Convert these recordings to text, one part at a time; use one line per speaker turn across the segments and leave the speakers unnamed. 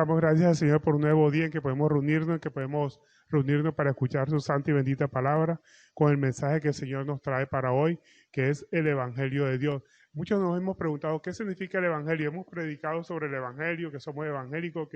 damos gracias al Señor por un nuevo día en que podemos reunirnos para escuchar su santa y bendita palabra con el mensaje que el Señor nos trae para hoy, que es el Evangelio de Dios. Muchos nos hemos preguntado qué significa el Evangelio. Hemos predicado sobre el Evangelio, que somos evangélicos,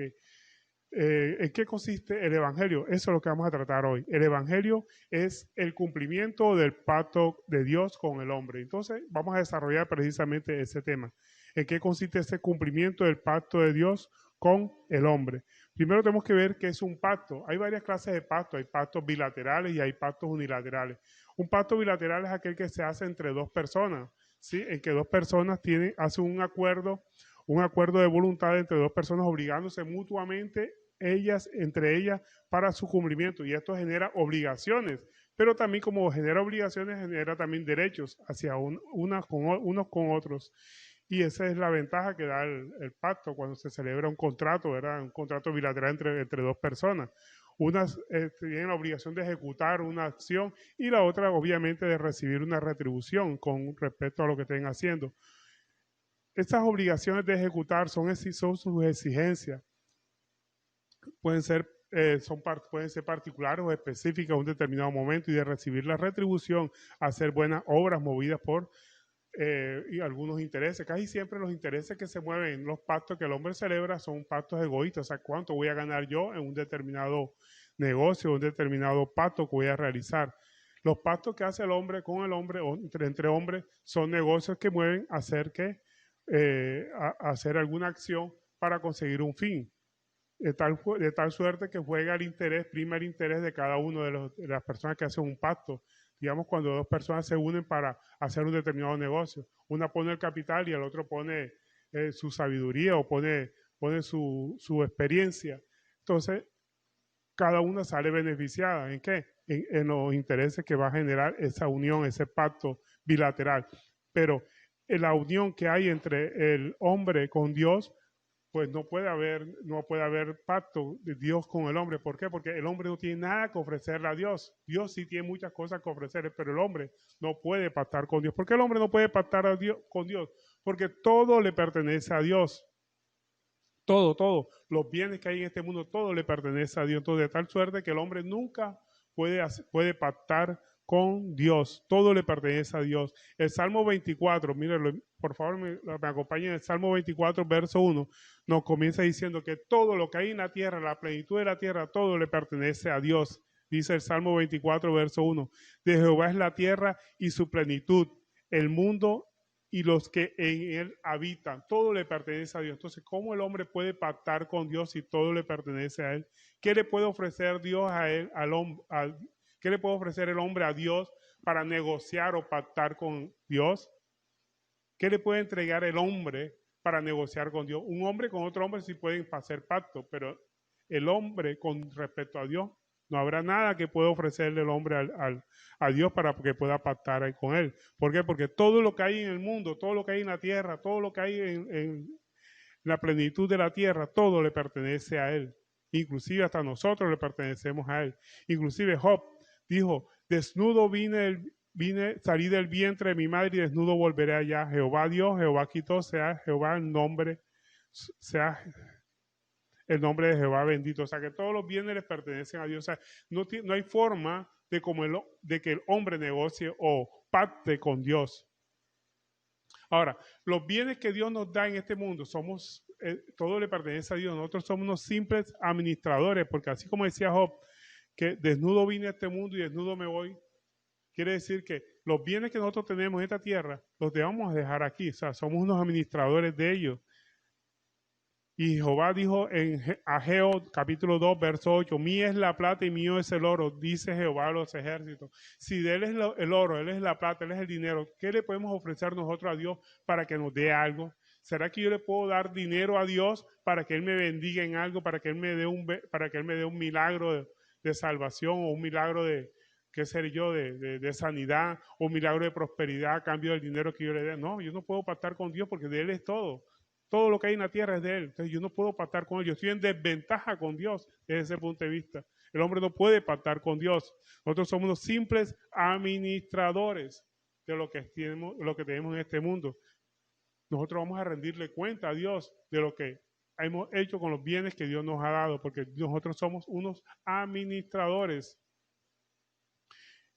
¿en qué consiste el Evangelio? Eso es lo que vamos a tratar hoy. El Evangelio es el cumplimiento del pacto de Dios con el hombre. Entonces, vamos a desarrollar precisamente ese tema. ¿En qué consiste ese cumplimiento del pacto de Dios con el hombre? Primero tenemos que ver qué es un pacto. Hay varias clases de pactos. Hay pactos bilaterales y hay pactos unilaterales. Un pacto bilateral es aquel que se hace entre dos personas, ¿sí? En que dos personas hacen un acuerdo de voluntad entre dos personas obligándose mutuamente entre ellas para su cumplimiento, y esto genera obligaciones, pero también como genera obligaciones, genera también derechos hacia unos con otros. Y esa es la ventaja que da el pacto cuando se celebra un contrato, ¿verdad? Un contrato bilateral entre dos personas. Unas tienen la obligación de ejecutar una acción y la otra obviamente de recibir una retribución con respecto a lo que estén haciendo. Estas obligaciones de ejecutar son sus exigencias. Pueden ser particulares o específicas a un determinado momento, y de recibir la retribución, hacer buenas obras movidas por y algunos intereses. Casi siempre los intereses que se mueven en los pactos que el hombre celebra son pactos egoístas. O sea, ¿cuánto voy a ganar yo en un determinado negocio, un determinado pacto que voy a realizar? Los pactos que hace el hombre con el hombre o entre hombres son negocios que mueven a hacer alguna acción para conseguir un fin. De tal suerte que prima el interés de cada uno de las personas que hacen un pacto. Digamos, cuando dos personas se unen para hacer un determinado negocio, una pone el capital y el otro pone su sabiduría o pone su experiencia. Entonces, cada una sale beneficiada. ¿En qué? En los intereses que va a generar esa unión, ese pacto bilateral. Pero en la unión que hay entre el hombre con Dios, pues no puede haber pacto de Dios con el hombre. ¿Por qué? Porque el hombre no tiene nada que ofrecerle a Dios. Dios sí tiene muchas cosas que ofrecerle, pero el hombre no puede pactar con Dios. ¿Por qué el hombre no puede pactar con Dios? Porque todo le pertenece a Dios. Todo. Los bienes que hay en este mundo, todo le pertenece a Dios. Entonces, de tal suerte que el hombre nunca puede pactar con Dios. Todo le pertenece a Dios. El Salmo 24, mírenlo, por favor me acompañen. El Salmo 24, verso 1, nos comienza diciendo que todo lo que hay en la tierra, la plenitud de la tierra, todo le pertenece a Dios. Dice el Salmo 24, verso 1. De Jehová es la tierra y su plenitud, el mundo y los que en él habitan. Todo le pertenece a Dios. Entonces, ¿cómo el hombre puede pactar con Dios si todo le pertenece a él? ¿Qué le puede ofrecer Dios a él, ¿qué le puede ofrecer el hombre a Dios para negociar o pactar con Dios? ¿Qué le puede entregar el hombre para negociar con Dios? Un hombre con otro hombre sí pueden hacer pacto, pero el hombre con respecto a Dios, no habrá nada que pueda ofrecerle el hombre a Dios para que pueda pactar con él. ¿Por qué? Porque todo lo que hay en el mundo, todo lo que hay en la tierra, todo lo que hay en la plenitud de la tierra, todo le pertenece a él. Inclusive hasta nosotros le pertenecemos a él. Inclusive Job dijo, desnudo salí del vientre de mi madre y desnudo volveré allá. Jehová Dios, Jehová quitó, sea Jehová sea el nombre de Jehová bendito. O sea, que todos los bienes les pertenecen a Dios. O sea, no hay forma de que el hombre negocie o pacte con Dios. Ahora, los bienes que Dios nos da en este mundo, todo le pertenece a Dios. Nosotros somos unos simples administradores, porque así como decía Job, que desnudo vine a este mundo y desnudo me voy, quiere decir que los bienes que nosotros tenemos en esta tierra, los debemos dejar aquí. O sea, somos unos administradores de ellos. Y Jehová dijo en Ageo capítulo 2, verso 8, mía es la plata y mío es el oro, dice Jehová a los ejércitos. Si de él es el oro, él es la plata, él es el dinero, ¿qué le podemos ofrecer nosotros a Dios para que nos dé algo? ¿Será que yo le puedo dar dinero a Dios para que él me bendiga en algo, para que él me dé un milagro de salvación o un milagro de, qué sé yo, de sanidad o un milagro de prosperidad a cambio del dinero que yo le dé? No, yo no puedo pactar con Dios porque de él es todo. Todo lo que hay en la tierra es de él. Entonces yo no puedo pactar con él. Yo estoy en desventaja con Dios desde ese punto de vista. El hombre no puede pactar con Dios. Nosotros somos unos simples administradores de lo que tenemos en este mundo. Nosotros vamos a rendirle cuenta a Dios de lo que hemos hecho con los bienes que Dios nos ha dado, porque nosotros somos unos administradores.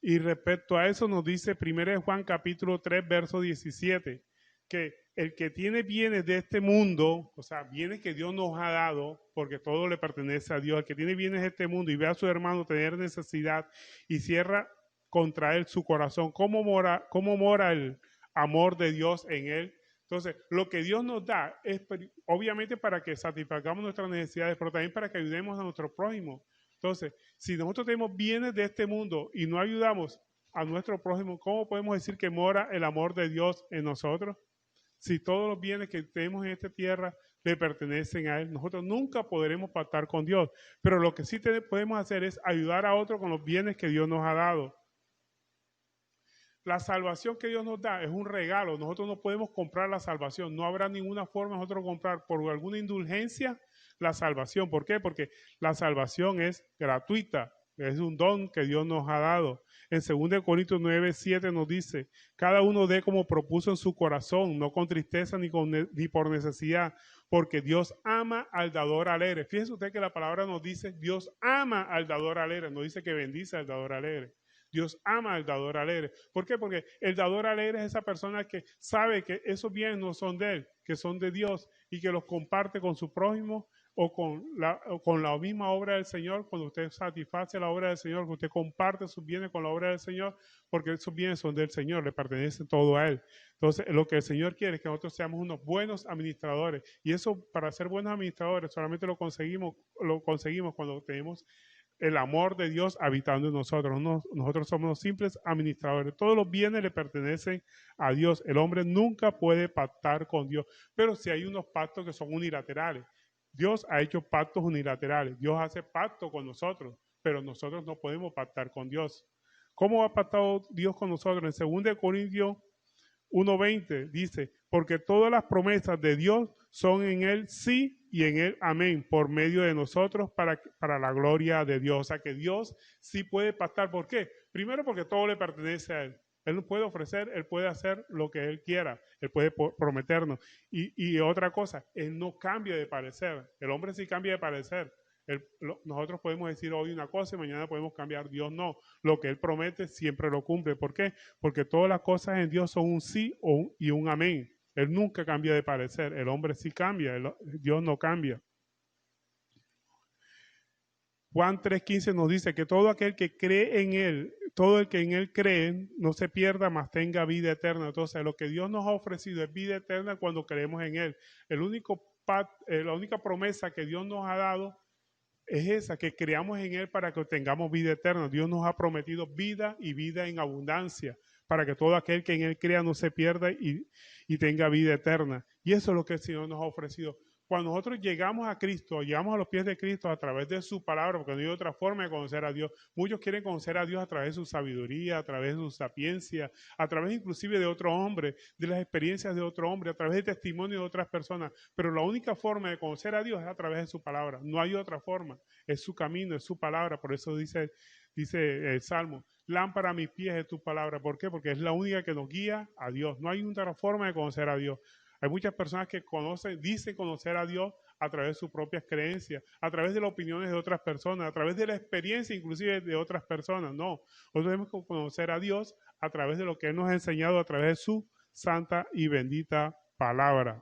Y respecto a eso nos dice 1 Juan capítulo 3, verso 17, que el que tiene bienes de este mundo, o sea, bienes que Dios nos ha dado, porque todo le pertenece a Dios, el que tiene bienes de este mundo y ve a su hermano tener necesidad y cierra contra él su corazón, ¿cómo mora el amor de Dios en él? Entonces, lo que Dios nos da es obviamente para que satisfagamos nuestras necesidades, pero también para que ayudemos a nuestro prójimo. Entonces, si nosotros tenemos bienes de este mundo y no ayudamos a nuestro prójimo, ¿cómo podemos decir que mora el amor de Dios en nosotros? Si todos los bienes que tenemos en esta tierra le pertenecen a Él, nosotros nunca podremos pactar con Dios. Pero lo que sí podemos hacer es ayudar a otros con los bienes que Dios nos ha dado. La salvación que Dios nos da es un regalo. Nosotros no podemos comprar la salvación. No habrá ninguna forma de nosotros comprar por alguna indulgencia la salvación. ¿Por qué? Porque la salvación es gratuita. Es un don que Dios nos ha dado. En 2 Corintios 9, 7 nos dice, cada uno dé como propuso en su corazón, no con tristeza ni por necesidad, porque Dios ama al dador alegre. Fíjese usted que la palabra nos dice, Dios ama al dador alegre, no dice que bendice al dador alegre. Dios ama al dador alegre. ¿Por qué? Porque el dador alegre es esa persona que sabe que esos bienes no son de él, que son de Dios y que los comparte con su prójimo o con la misma obra del Señor. Cuando usted satisface la obra del Señor, que usted comparte sus bienes con la obra del Señor, porque esos bienes son del Señor, le pertenecen todo a Él. Entonces, lo que el Señor quiere es que nosotros seamos unos buenos administradores. Y eso, para ser buenos administradores, solamente lo conseguimos cuando tenemos el amor de Dios habitando en nosotros. Nosotros somos los simples administradores. Todos los bienes le pertenecen a Dios. El hombre nunca puede pactar con Dios. Pero si hay unos pactos que son unilaterales. Dios ha hecho pactos unilaterales. Dios hace pacto con nosotros, pero nosotros no podemos pactar con Dios. ¿Cómo ha pactado Dios con nosotros? En 2 Corintios 1:20 dice, porque todas las promesas de Dios son en Él sí y en Él amén, por medio de nosotros para la gloria de Dios. O sea que Dios sí puede pactar. ¿Por qué? Primero porque todo le pertenece a Él. Él nos puede ofrecer, Él puede hacer lo que Él quiera, Él puede prometernos. Y otra cosa, Él no cambia de parecer. El hombre sí cambia de parecer. Nosotros podemos decir hoy una cosa y mañana podemos cambiar. Dios no. Lo que Él promete siempre lo cumple. ¿Por qué? Porque todas las cosas en Dios son un sí y un amén. Él nunca cambia de parecer. El hombre sí cambia, Dios no cambia. Juan 3:15 nos dice que todo aquel que cree en Él, todo el que en Él cree, no se pierda, mas tenga vida eterna. Entonces, lo que Dios nos ha ofrecido es vida eterna cuando creemos en Él. La única promesa que Dios nos ha dado es esa, que creamos en Él para que tengamos vida eterna. Dios nos ha prometido vida y vida en abundancia, para que todo aquel que en Él crea no se pierda y tenga vida eterna. Y eso es lo que el Señor nos ha ofrecido. Cuando nosotros llegamos a Cristo, llegamos a los pies de Cristo a través de su palabra, porque no hay otra forma de conocer a Dios. Muchos quieren conocer a Dios a través de su sabiduría, a través de su sapiencia, a través inclusive de otro hombre, de las experiencias de otro hombre, a través del testimonio de otras personas. Pero la única forma de conocer a Dios es a través de su palabra. No hay otra forma. Es su camino, es su palabra. Por eso dice el Salmo, lámpara a mis pies es tu palabra. ¿Por qué? Porque es la única que nos guía a Dios. No hay otra forma de conocer a Dios. Hay muchas personas que dicen conocer a Dios a través de sus propias creencias, a través de las opiniones de otras personas, a través de la experiencia inclusive de otras personas. No, nosotros tenemos que conocer a Dios a través de lo que Él nos ha enseñado a través de su santa y bendita palabra.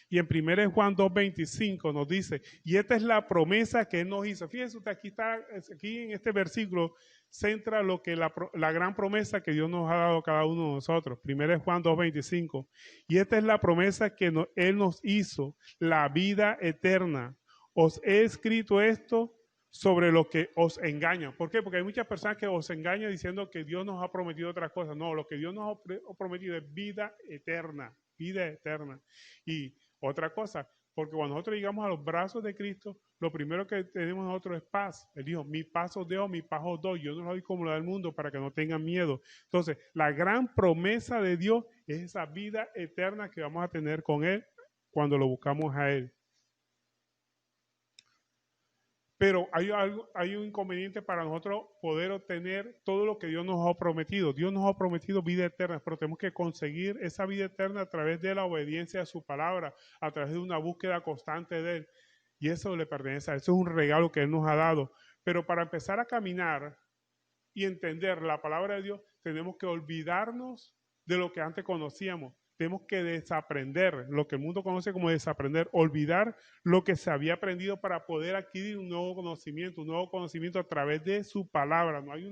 Y en 1 Juan 2:25 nos dice, y esta es la promesa que Él nos hizo. Fíjense usted, aquí en este versículo centra lo que la gran promesa que Dios nos ha dado a cada uno de nosotros. 1 Juan 2:25. Y esta es la promesa que Él nos hizo, la vida eterna. Os he escrito esto sobre lo que os engañan. ¿Por qué? Porque hay muchas personas que os engañan diciendo que Dios nos ha prometido otras cosas. No, lo que Dios nos ha prometido es vida eterna. Vida eterna. Y otra cosa, porque cuando nosotros llegamos a los brazos de Cristo, lo primero que tenemos nosotros es paz. Él dijo, mi paz os dejo, mi paz os doy. Yo no lo doy como la del mundo para que no tengan miedo. Entonces, la gran promesa de Dios es esa vida eterna que vamos a tener con Él cuando lo buscamos a Él. Pero hay un inconveniente para nosotros poder obtener todo lo que Dios nos ha prometido. Dios nos ha prometido vida eterna, pero tenemos que conseguir esa vida eterna a través de la obediencia a su palabra, a través de una búsqueda constante de Él. Y eso le pertenece a Él. Eso es un regalo que Él nos ha dado. Pero para empezar a caminar y entender la palabra de Dios, tenemos que olvidarnos de lo que antes conocíamos. Tenemos que desaprender lo que el mundo conoce como desaprender, olvidar lo que se había aprendido para poder adquirir un nuevo conocimiento a través de su palabra. No hay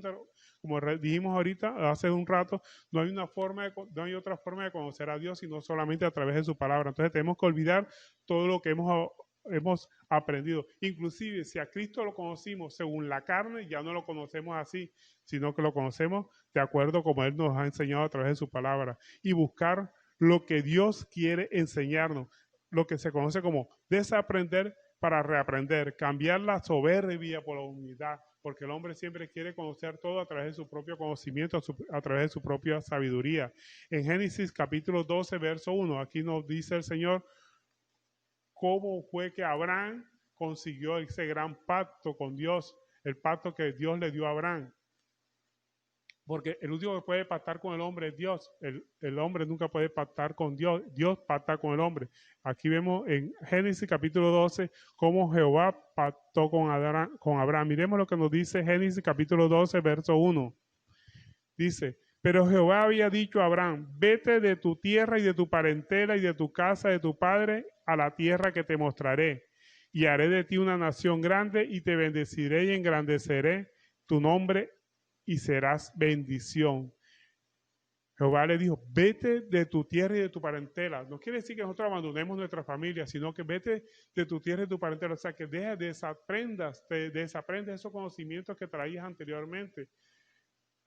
como dijimos ahorita, hace un rato, no hay otra forma de conocer a Dios sino solamente a través de su palabra. Entonces tenemos que olvidar todo lo que hemos aprendido. Inclusive si a Cristo lo conocimos según la carne, ya no lo conocemos así, sino que lo conocemos de acuerdo como Él nos ha enseñado a través de su palabra. Y buscar lo que Dios quiere enseñarnos, lo que se conoce como desaprender para reaprender, cambiar la soberbia por la humildad, porque el hombre siempre quiere conocer todo a través de su propio conocimiento, a través de su propia sabiduría. En Génesis capítulo 12, verso 1, aquí nos dice el Señor cómo fue que Abraham consiguió ese gran pacto con Dios, el pacto que Dios le dio a Abraham. Porque el único que puede pactar con el hombre es Dios. El hombre nunca puede pactar con Dios. Dios pacta con el hombre. Aquí vemos en Génesis capítulo 12 cómo Jehová pactó con Abraham. Miremos lo que nos dice Génesis capítulo 12, verso 1. Dice, pero Jehová había dicho a Abraham, vete de tu tierra y de tu parentela y de tu casa de tu padre a la tierra que te mostraré. Y haré de ti una nación grande y te bendeciré y engrandeceré tu nombre y serás bendición. Jehová le dijo, vete de tu tierra y de tu parentela. No quiere decir que nosotros abandonemos nuestra familia, sino que vete de tu tierra y de tu parentela. O sea, que desaprendas esos conocimientos que traías anteriormente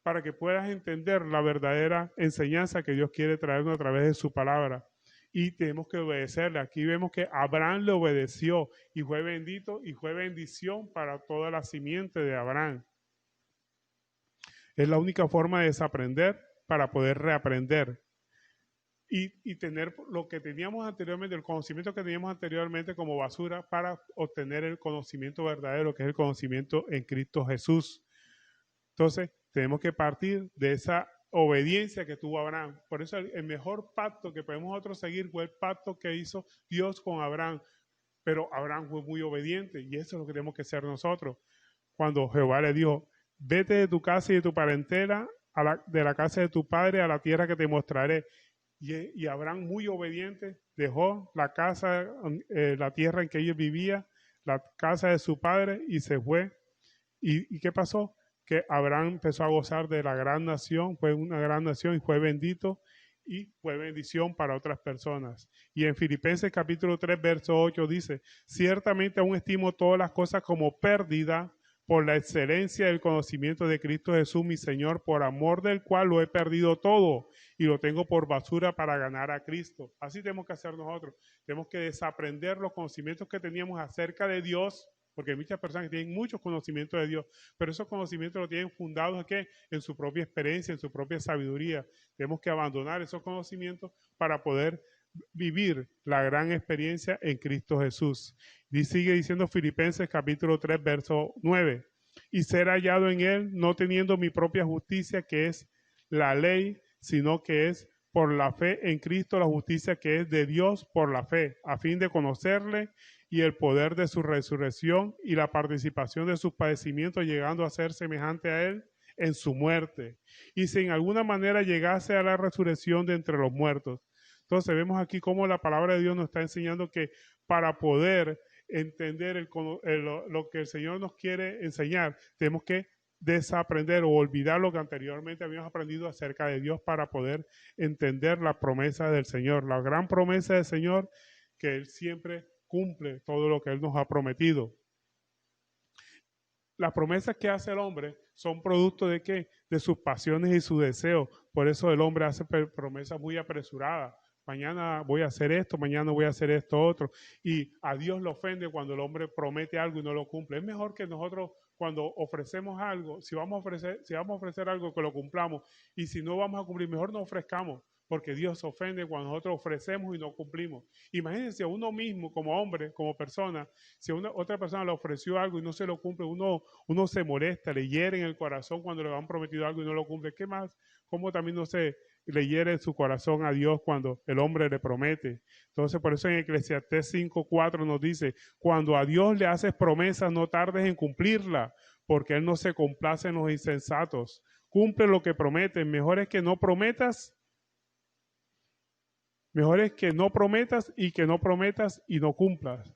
para que puedas entender la verdadera enseñanza que Dios quiere traernos a través de su palabra. Y tenemos que obedecerle. Aquí vemos que Abraham le obedeció y fue bendito y fue bendición para toda la simiente de Abraham. Es la única forma de desaprender para poder reaprender y tener lo que teníamos anteriormente, el conocimiento que teníamos anteriormente como basura para obtener el conocimiento verdadero, que es el conocimiento en Cristo Jesús. Entonces, tenemos que partir de esa obediencia que tuvo Abraham. Por eso el mejor pacto que podemos nosotros seguir fue el pacto que hizo Dios con Abraham. Pero Abraham fue muy obediente y eso es lo que tenemos que ser nosotros. Cuando Jehová le dijo, vete de tu casa y de tu parentela, de la casa de tu padre a la tierra que te mostraré. Y Abraham, muy obediente, dejó la casa, la tierra en que él vivía, la casa de su padre y se fue. ¿Y qué pasó? Que Abraham empezó a gozar de la gran nación, fue una gran nación y fue bendito y fue bendición para otras personas. Y en Filipenses capítulo 3, verso 8 dice, ciertamente aún estimo todas las cosas como pérdida por la excelencia del conocimiento de Cristo Jesús, mi Señor, por amor del cual lo he perdido todo y lo tengo por basura para ganar a Cristo. Así tenemos que hacer nosotros. Tenemos que desaprender los conocimientos que teníamos acerca de Dios, porque hay muchas personas que tienen muchos conocimientos de Dios, pero esos conocimientos los tienen fundados ¿en qué? En su propia experiencia, en su propia sabiduría. Tenemos que abandonar esos conocimientos para poder vivir la gran experiencia en Cristo Jesús. Y sigue diciendo Filipenses capítulo 3, verso 9. Y ser hallado en él, no teniendo mi propia justicia, que es la ley, sino que es por la fe en Cristo, la justicia que es de Dios por la fe, a fin de conocerle y el poder de su resurrección y la participación de sus padecimientos, llegando a ser semejante a él en su muerte. Y si en alguna manera llegase a la resurrección de entre los muertos. Entonces vemos aquí cómo la palabra de Dios nos está enseñando que para poder entender lo que el Señor nos quiere enseñar, tenemos que desaprender o olvidar lo que anteriormente habíamos aprendido acerca de Dios para poder entender la promesa del Señor, la gran promesa del Señor, que Él siempre cumple todo lo que Él nos ha prometido. Las promesas que hace el hombre son producto de ¿qué? De sus pasiones y sus deseos. Por eso el hombre hace promesas muy apresuradas. Mañana voy a hacer esto, mañana voy a hacer esto otro. Y a Dios le ofende cuando el hombre promete algo y no lo cumple. Es mejor que nosotros cuando ofrecemos algo, si vamos a ofrecer algo, que lo cumplamos. Y si no vamos a cumplir, mejor no ofrezcamos. porque Dios se ofende cuando nosotros ofrecemos y no cumplimos. Imagínense a uno mismo como hombre, como persona, si otra persona le ofreció algo y no se lo cumple, uno se molesta, le hiere en el corazón cuando le han prometido algo y no lo cumple. ¿Qué más? ¿Cómo también no se le hiere en su corazón a Dios cuando el hombre le promete? Entonces, por eso en Eclesiastés 5:4 nos dice, cuando a Dios le haces promesas, no tardes en cumplirla, porque Él no se complace en los insensatos. Cumple lo que prometes. Mejor es que no prometas y no cumplas.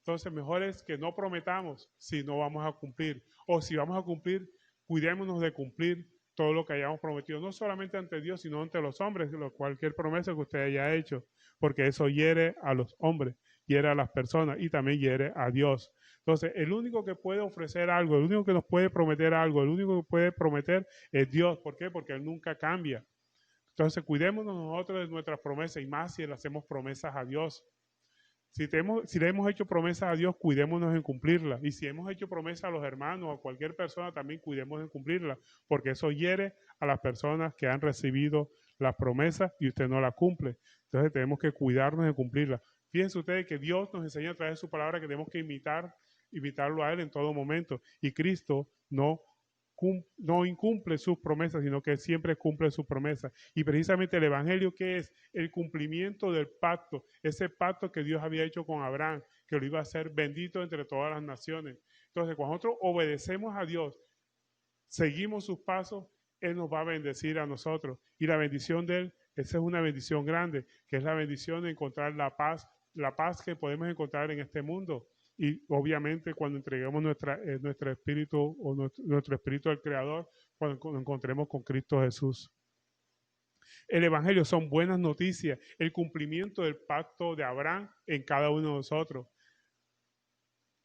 Entonces, mejor es que no prometamos si no vamos a cumplir. O si vamos a cumplir, cuidémonos de cumplir todo lo que hayamos prometido, no solamente ante Dios, sino ante los hombres, cualquier promesa que usted haya hecho, porque eso hiere a los hombres, hiere a las personas y también hiere a Dios. Entonces, el único que puede ofrecer algo, el único que nos puede prometer algo, el único que puede prometer es Dios. ¿Por qué? Porque Él nunca cambia. Entonces, cuidémonos nosotros de nuestras promesas y más si le hacemos promesas a Dios. Si le hemos hecho promesas a Dios, cuidémonos en cumplirlas. Y si hemos hecho promesas a los hermanos o a cualquier persona, también cuidemos en cumplirlas, porque eso hiere a las personas que han recibido las promesas y usted no las cumple. Entonces tenemos que cuidarnos de cumplirlas. Fíjense ustedes que Dios nos enseña a través de su palabra que tenemos que imitarlo a Él en todo momento. Y Cristo no incumple sus promesas, sino que siempre cumple sus promesas. Y precisamente el Evangelio, ¿qué es? El cumplimiento del pacto, ese pacto que Dios había hecho con Abraham, que lo iba a hacer bendito entre todas las naciones. Entonces, cuando nosotros obedecemos a Dios, seguimos sus pasos, Él nos va a bendecir a nosotros. Y la bendición de Él, esa es una bendición grande, que es la bendición de encontrar la paz que podemos encontrar en este mundo. Y obviamente cuando entreguemos nuestro espíritu o nuestro espíritu al Creador, cuando nos encontremos con Cristo Jesús. El Evangelio son buenas noticias, el cumplimiento del pacto de Abraham en cada uno de nosotros.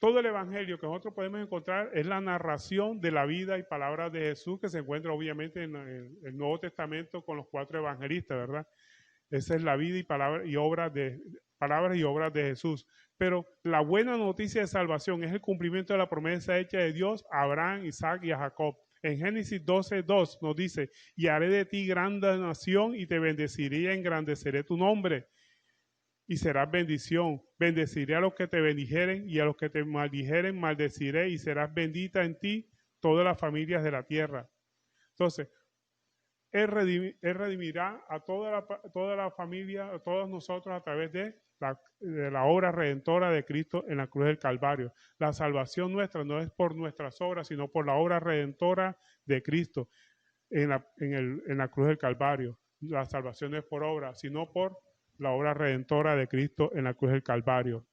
Todo el Evangelio que nosotros podemos encontrar es la narración de la vida y palabras de Jesús, que se encuentra obviamente en el Nuevo Testamento con los 4 evangelistas, ¿verdad? Esa es la vida y palabras y obras de Jesús. Pero la buena noticia de salvación es el cumplimiento de la promesa hecha de Dios a Abraham, Isaac y a Jacob. En Génesis 12:2 nos dice, y haré de ti grande nación y te bendeciré y engrandeceré tu nombre. Y serás bendición. Bendeciré a los que te bendijeren y a los que te maldijeren maldeciré y serás bendita en ti todas las familias de la tierra. Entonces, Él redimirá a toda la familia, a todos nosotros a través de la obra redentora de Cristo en la cruz del Calvario. La salvación nuestra no es por nuestras obras, sino por la obra redentora de Cristo en la cruz del Calvario. La salvación no es por obra, sino por la obra redentora de Cristo en la cruz del Calvario.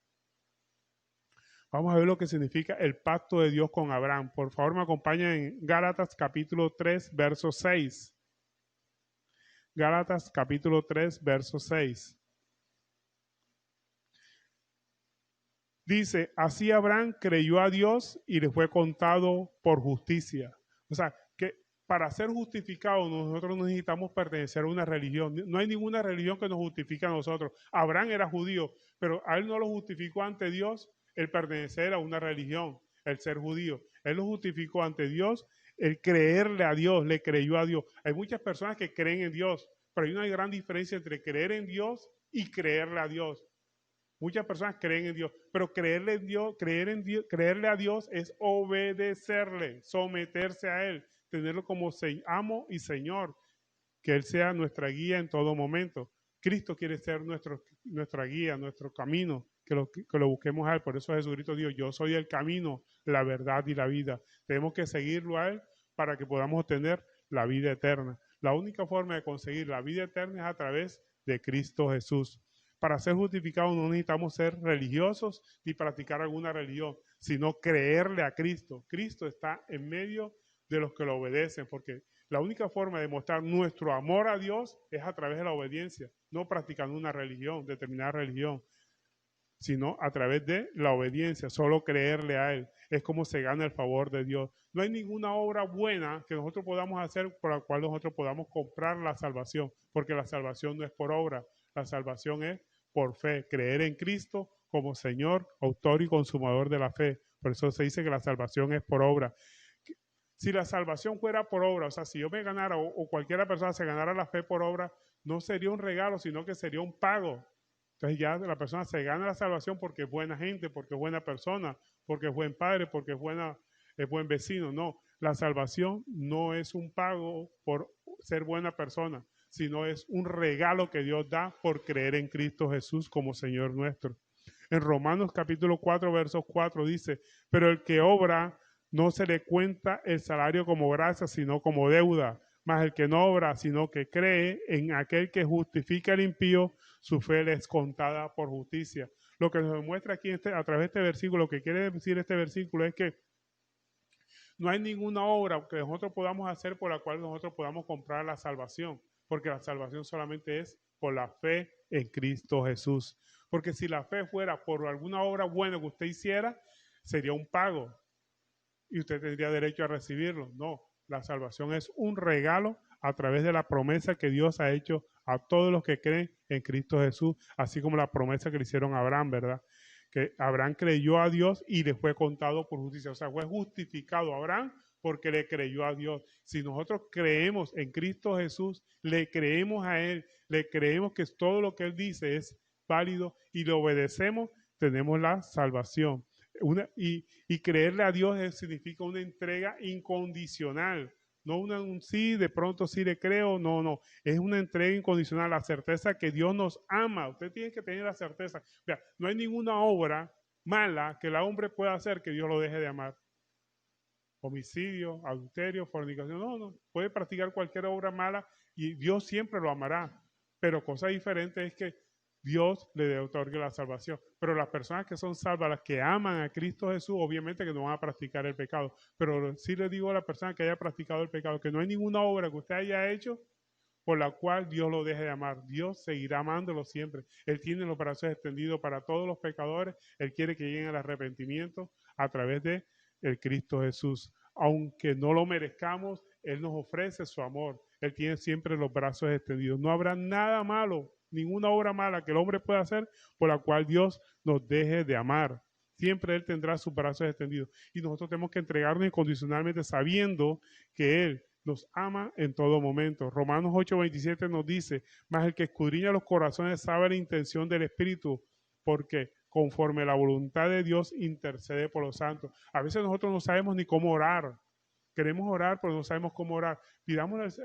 Vamos a ver lo que significa el pacto de Dios con Abraham. Por favor, me acompañan en Gálatas capítulo 3, verso 6. Gálatas capítulo 3, verso 6. Dice, así Abraham creyó a Dios y le fue contado por justicia. O sea, que para ser justificados nosotros necesitamos pertenecer a una religión. No hay ninguna religión que nos justifique a nosotros. Abraham era judío, pero a él no lo justificó ante Dios el pertenecer a una religión, el ser judío. Él lo justificó ante Dios el creerle a Dios, le creyó a Dios. Hay muchas personas que creen en Dios, pero hay una gran diferencia entre creer en Dios y creerle a Dios. Muchas personas creen en Dios, pero creerle a Dios es obedecerle, someterse a Él, tenerlo como amo y Señor, que Él sea nuestra guía en todo momento. Cristo quiere ser nuestra guía, nuestro camino, que lo busquemos a Él. Por eso Jesucristo dijo, yo soy el camino, la verdad y la vida. Tenemos que seguirlo a Él para que podamos tener la vida eterna. La única forma de conseguir la vida eterna es a través de Cristo Jesús. Para ser justificados no necesitamos ser religiosos ni practicar alguna religión, sino creerle a Cristo. Cristo está en medio de los que lo obedecen, porque la única forma de mostrar nuestro amor a Dios es a través de la obediencia, no practicando una religión, determinada religión, sino a través de la obediencia, solo creerle a Él. Es como se gana el favor de Dios. No hay ninguna obra buena que nosotros podamos hacer por la cual nosotros podamos comprar la salvación, porque la salvación no es por obra, la salvación es por fe, creer en Cristo como Señor, autor y consumador de la fe. Por eso se dice que la salvación es por obra. Si la salvación fuera por obra, o sea, si yo me ganara o cualquiera persona se ganara la fe por obra, no sería un regalo, sino que sería un pago. Entonces ya la persona se gana la salvación porque es buena gente, porque es buena persona, porque es buen padre, porque es buen vecino. No, la salvación no es un pago por ser buena persona, sino es un regalo que Dios da por creer en Cristo Jesús como Señor nuestro. En Romanos capítulo 4, versos 4 dice, pero el que obra no se le cuenta el salario como gracia, sino como deuda. Mas el que no obra, sino que cree en aquel que justifica al impío, su fe le es contada por justicia. Lo que nos demuestra aquí a través de este versículo, lo que quiere decir este versículo es que no hay ninguna obra que nosotros podamos hacer por la cual nosotros podamos comprar la salvación, porque la salvación solamente es por la fe en Cristo Jesús. Porque si la fe fuera por alguna obra buena que usted hiciera, sería un pago y usted tendría derecho a recibirlo. No, la salvación es un regalo a través de la promesa que Dios ha hecho a todos los que creen en Cristo Jesús, así como la promesa que le hicieron a Abraham, ¿verdad? Que Abraham creyó a Dios y le fue contado por justicia. O sea, fue justificado Abraham porque le creyó a Dios. Si nosotros creemos en Cristo Jesús, le creemos a Él, le creemos que todo lo que Él dice es válido y le obedecemos, tenemos la salvación. Y creerle a Dios significa una entrega incondicional. No un sí, de pronto sí le creo, no. Es una entrega incondicional, la certeza que Dios nos ama. Usted tiene que tener la certeza. Vea, no hay ninguna obra mala que el hombre pueda hacer que Dios lo deje de amar. Homicidio, adulterio, fornicación, no. Puede practicar cualquier obra mala y Dios siempre lo amará. Pero cosa diferente es que Dios le otorgue la salvación. Pero las personas que son salvas, las que aman a Cristo Jesús, obviamente que no van a practicar el pecado. Pero sí le digo a la persona que haya practicado el pecado, que no hay ninguna obra que usted haya hecho por la cual Dios lo deje de amar. Dios seguirá amándolo siempre. Él tiene los brazos extendidos para todos los pecadores. Él quiere que lleguen al arrepentimiento a través de el Cristo Jesús. Aunque no lo merezcamos, Él nos ofrece su amor. Él tiene siempre los brazos extendidos. No habrá nada malo, ninguna obra mala que el hombre pueda hacer por la cual Dios nos deje de amar. Siempre Él tendrá sus brazos extendidos. Y nosotros tenemos que entregarnos incondicionalmente sabiendo que Él nos ama en todo momento. Romanos 8:27 nos dice, mas el que escudriña los corazones sabe la intención del Espíritu, porque conforme la voluntad de Dios intercede por los santos. A veces nosotros no sabemos ni cómo orar. Queremos orar, pero no sabemos cómo orar. Pidamos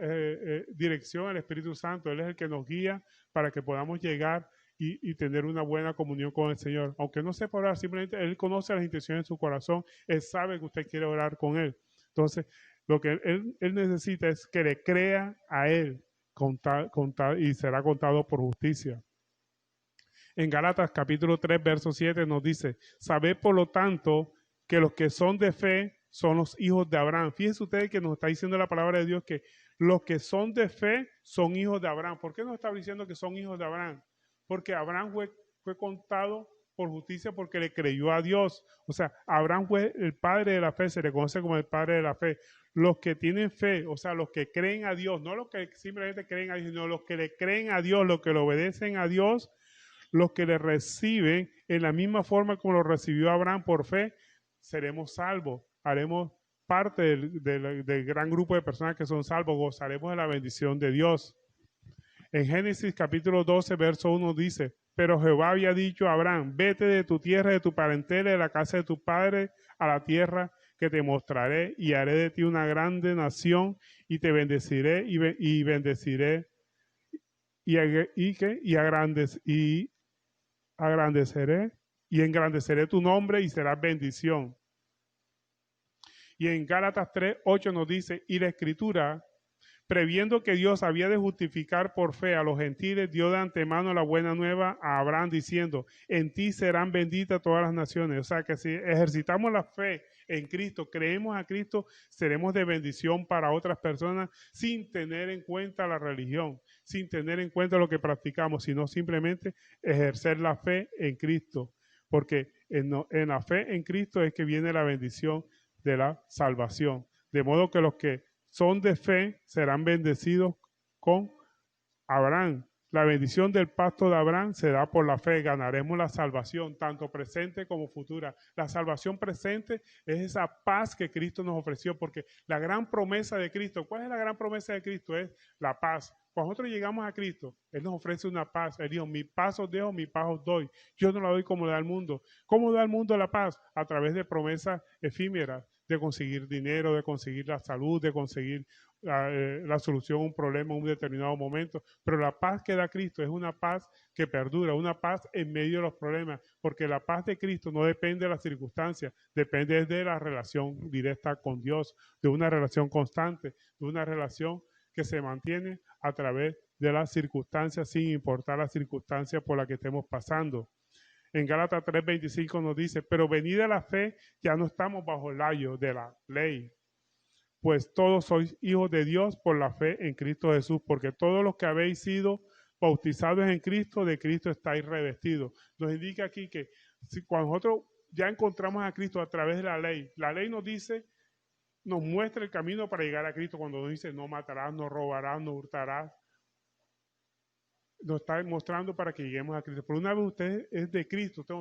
dirección al Espíritu Santo. Él es el que nos guía para que podamos llegar y tener una buena comunión con el Señor. Aunque no sepa orar, simplemente Él conoce las intenciones de su corazón. Él sabe que usted quiere orar con Él. Entonces, lo que él necesita es que le crea a Él y será contado por justicia. En Gálatas capítulo 3, verso 7 nos dice, sabed por lo tanto que los que son de fe son los hijos de Abraham. Fíjense ustedes que nos está diciendo la palabra de Dios que los que son de fe son hijos de Abraham. ¿Por qué nos está diciendo que son hijos de Abraham? Porque Abraham fue contado por justicia porque le creyó a Dios. O sea, Abraham fue el padre de la fe, se le conoce como el padre de la fe. Los que tienen fe, o sea, los que creen a Dios, no los que simplemente creen a Dios, sino los que le creen a Dios, los que le obedecen a Dios, los que le reciben en la misma forma como lo recibió Abraham por fe, seremos salvos, haremos parte del gran grupo de personas que son salvos, gozaremos de la bendición de Dios. En Génesis capítulo 12, verso 1 dice, pero Jehová había dicho a Abraham, vete de tu tierra, de tu parentela, de la casa de tu padre, a la tierra que te mostraré, y haré de ti una grande nación, y te bendeciré, y bendeciré, agrandeceré, y engrandeceré tu nombre, y serás bendición. Y en Gálatas 3, 8 nos dice, y la Escritura, previendo que Dios había de justificar por fe a los gentiles, dio de antemano la buena nueva a Abraham diciendo, en ti serán benditas todas las naciones. O sea que si ejercitamos la fe en Cristo, creemos a Cristo, seremos de bendición para otras personas sin tener en cuenta la religión, sin tener en cuenta lo que practicamos, sino simplemente ejercer la fe en Cristo. Porque en la fe en Cristo es que viene la bendición de la salvación. De modo que los que son de fe serán bendecidos con Abraham. La bendición del pacto de Abraham se da por la fe. Ganaremos la salvación, tanto presente como futura. La salvación presente es esa paz que Cristo nos ofreció, porque la gran promesa de Cristo, ¿cuál es la gran promesa de Cristo? Es la paz. Cuando nosotros llegamos a Cristo, Él nos ofrece una paz. Él dijo, mi paz os dejo, mi paz os doy. Yo no la doy como da el mundo. ¿Cómo da el mundo la paz? A través de promesas efímeras, de conseguir dinero, de conseguir la salud, de conseguir la solución a un problema en un determinado momento, pero la paz que da Cristo es una paz que perdura, una paz en medio de los problemas, porque la paz de Cristo no depende de las circunstancias, depende de la relación directa con Dios, de una relación constante, de una relación que se mantiene a través de las circunstancias, sin importar las circunstancias por las que estemos pasando. En Gálatas 3:25 nos dice, pero venida la fe, ya no estamos bajo el layo de la ley, pues todos sois hijos de Dios por la fe en Cristo Jesús, porque todos los que habéis sido bautizados en Cristo, de Cristo estáis revestidos. Nos indica aquí que cuando nosotros ya encontramos a Cristo a través de la ley nos dice, nos muestra el camino para llegar a Cristo cuando nos dice, no matarás, no robarás, no hurtarás. Nos está mostrando para que lleguemos a Cristo. Por una vez usted es de Cristo, usted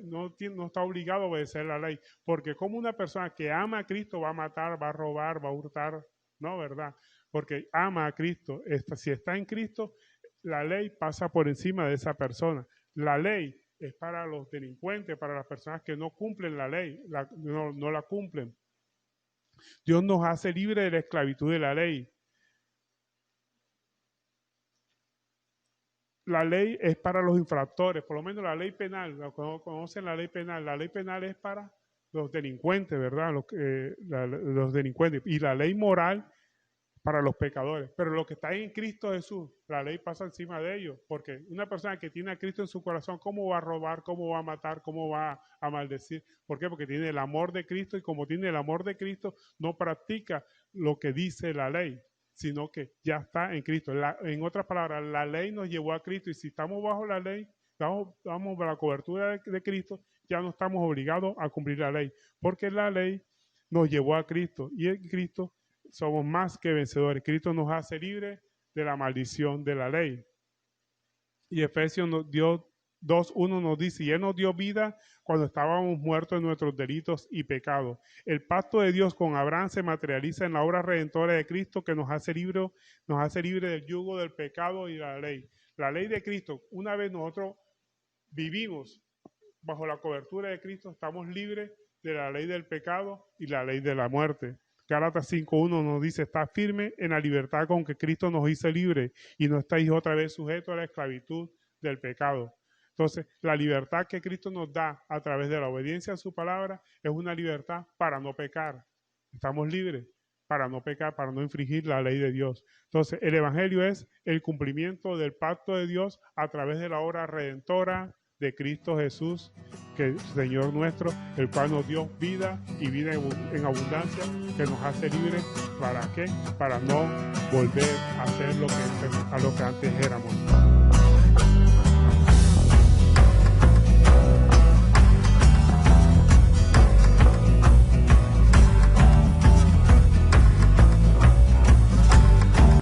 no está obligado a obedecer la ley, porque como una persona que ama a Cristo va a matar, va a robar, va a hurtar, no, ¿verdad? Porque ama a Cristo. Si está en Cristo, la ley pasa por encima de esa persona. La ley es para los delincuentes, para las personas que no cumplen la ley, no la cumplen. Dios nos hace libres de la esclavitud de la ley. La ley es para los infractores, por lo menos la ley penal, conocen la ley penal es para los delincuentes, ¿verdad? Los delincuentes, y la ley moral para los pecadores, pero lo que está en Cristo Jesús, la ley pasa encima de ellos, porque una persona que tiene a Cristo en su corazón, ¿cómo va a robar, cómo va a matar, cómo va a maldecir? ¿Por qué? Porque tiene el amor de Cristo, y como tiene el amor de Cristo, no practica lo que dice la ley, sino que ya está en Cristo. En otras palabras, la ley nos llevó a Cristo, y si estamos bajo la ley, estamos bajo la cobertura de Cristo, ya no estamos obligados a cumplir la ley, porque la ley nos llevó a Cristo, y en Cristo somos más que vencedores. Cristo nos hace libres de la maldición de la ley. Y Efesios 2:1 nos dice, y Él nos dio vida cuando estábamos muertos en nuestros delitos y pecados. El pacto de Dios con Abraham se materializa en la obra redentora de Cristo, que nos hace libre del yugo del pecado y de la ley. La ley de Cristo, una vez nosotros vivimos bajo la cobertura de Cristo, estamos libres de la ley del pecado y la ley de la muerte. Gálatas 5:1 nos dice, está firme en la libertad con que Cristo nos hizo libre, y no estáis otra vez sujetos a la esclavitud del pecado. Entonces, la libertad que Cristo nos da a través de la obediencia a su palabra es una libertad para no pecar. Estamos libres para no pecar, para no infringir la ley de Dios. Entonces, el Evangelio es el cumplimiento del pacto de Dios a través de la obra redentora de Cristo Jesús, que es Señor nuestro, el cual nos dio vida y vida en abundancia, que nos hace libres. ¿Para qué? Para no volver a ser lo que antes éramos.